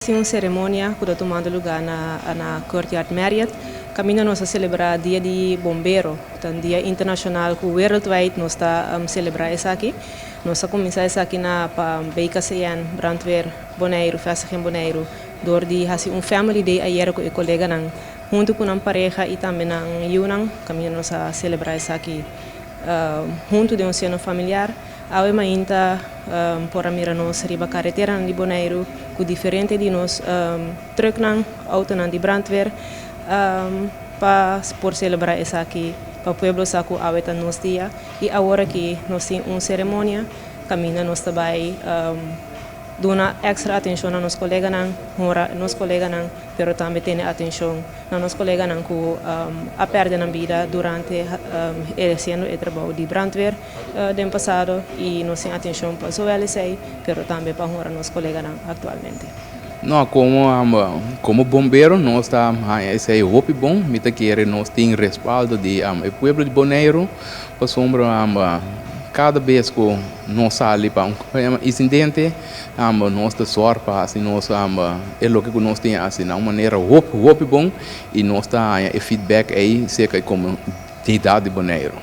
Sim, uma cerimônia que está tomando lugar na Courtyard Marriott. Caminho nós a celebrar Dia de Bombeiro, então Dia Internacional que worldwide nós está celebrar isso aqui. Nós começar isso aqui na Beika Seyan, Brandweer, Bonaire, Vestiging Bonaire, door die hasi family day ayer com o colega nang junto com uma pareja e também nang Yunang, caminho nós a celebrar isso aqui junto de um seno familiar. Awe mainta por mira nos riba carretera de Bonaire, que diferente de nós truck nang auto nang de brandweer para por celebrar isso aqui para o pueblo saco awe tan nos dia e agora que nós tem uma cerimônia caminha nós também dona extra atenção a nos colegas nang hora nos colegas nang pero também tem atenção a nos colegas nang que a perder na vida durante sendo o trabalho de brandweer do passado e nós tem atenção para só eles aí pero também para hora nos colegas nang atualmente. Não, como bombeiro, nós estamos esse é o bom, me quer nós tem respaldo de o pueblo de Bonaire, para sombra cada vez que nós saímos para incidente, nós da sorte assim nós é o que nós tem assim uma maneira bom e nós tá feedback aí cerca como de idade de Bonaire.